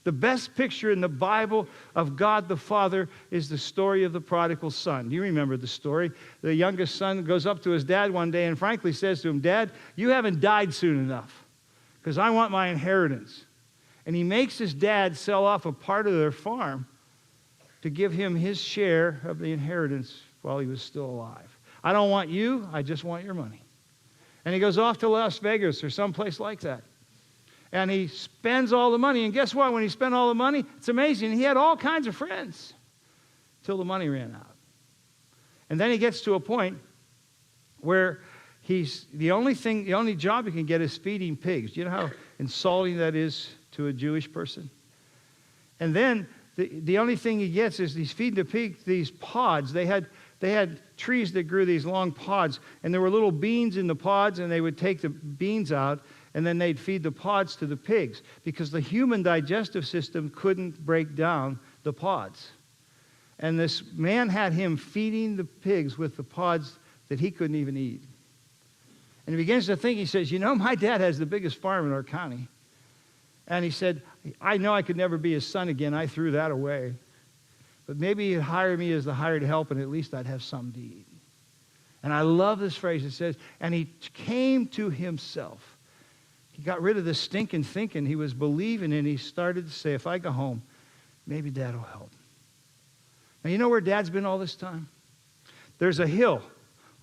The best picture in the Bible of God the Father is the story of the prodigal son. You remember the story. The youngest son goes up to his dad one day and frankly says to him, "Dad, you haven't died soon enough because I want my inheritance." And he makes his dad sell off a part of their farm to give him his share of the inheritance while he was still alive. "I don't want you, I just want your money." And he goes off to Las Vegas or someplace like that. And he spends all the money. And guess what? When he spent all the money, it's amazing. He had all kinds of friends till the money ran out. And then he gets to a point where the only job he can get is feeding pigs. Do you know how insulting that is to a Jewish person? And then the only thing he gets is he's feeding the pig these pods. They had trees that grew these long pods, and there were little beans in the pods, and they would take the beans out, and then they'd feed the pods to the pigs because the human digestive system couldn't break down the pods. And this man had him feeding the pigs with the pods that he couldn't even eat. And he begins to think, he says, my dad has the biggest farm in our county. And he said, I know I could never be his son again. I threw that away. But maybe he'd hire me as the hired help, and at least I'd have something to eat. And I love this phrase. It says, and he came to himself. He got rid of the stinking thinking he was believing in. He started to say, if I go home, maybe Dad will help. Now, you know where Dad's been all this time? There's a hill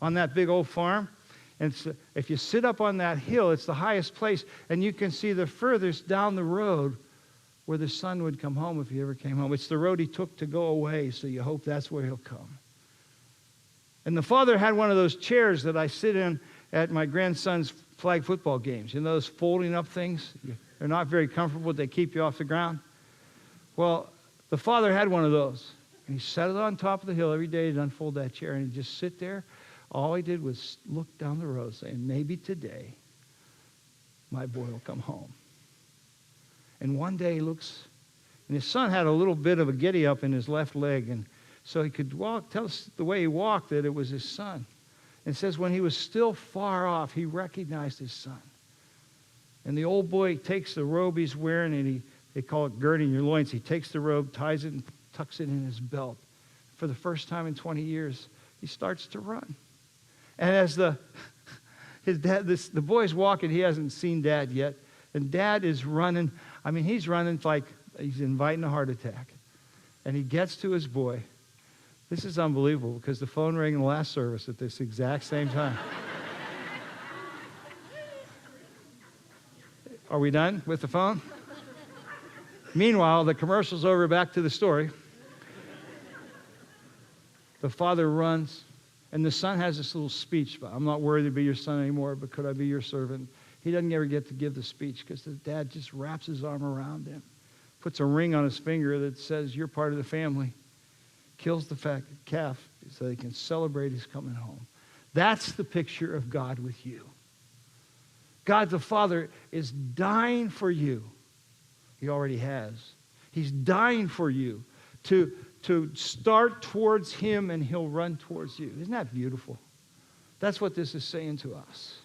on that big old farm. And if you sit up on that hill, it's the highest place. And you can see the furthest down the road where the son would come home if he ever came home. It's the road he took to go away, so you hope that's where he'll come. And the father had one of those chairs that I sit in at my grandson's flag football games. You know those folding up things? They're not very comfortable. They keep you off the ground. Well, the father had one of those. And he sat it on top of the hill every day to unfold that chair. And he'd just sit there. All he did was look down the road saying, maybe today my boy will come home. And one day he looks, and his son had a little bit of a giddy up in his left leg. And so he could walk, tell us the way he walked that it was his son. And it says when he was still far off, he recognized his son. And the old boy takes the robe he's wearing, and they call it girding your loins. He takes the robe, ties it, and tucks it in his belt. For the first time in 20 years, he starts to run. And as the boy's walking, he hasn't seen Dad yet. And Dad is running. I mean, he's running like he's inviting a heart attack. And he gets to his boy. This is unbelievable because the phone rang in the last service at this exact same time. Are we done with the phone? Meanwhile, the commercial's over, back to the story. The father runs, and the son has this little speech. I'm not worthy to be your son anymore, but could I be your servant? He doesn't ever get to give the speech because the dad just wraps his arm around him, puts a ring on his finger that says, you're part of the family, kills the calf so they can celebrate his coming home. That's the picture of God with you. God the Father is dying for you. He already has. He's dying for you to start towards him, and he'll run towards you. Isn't that beautiful? That's what this is saying to us.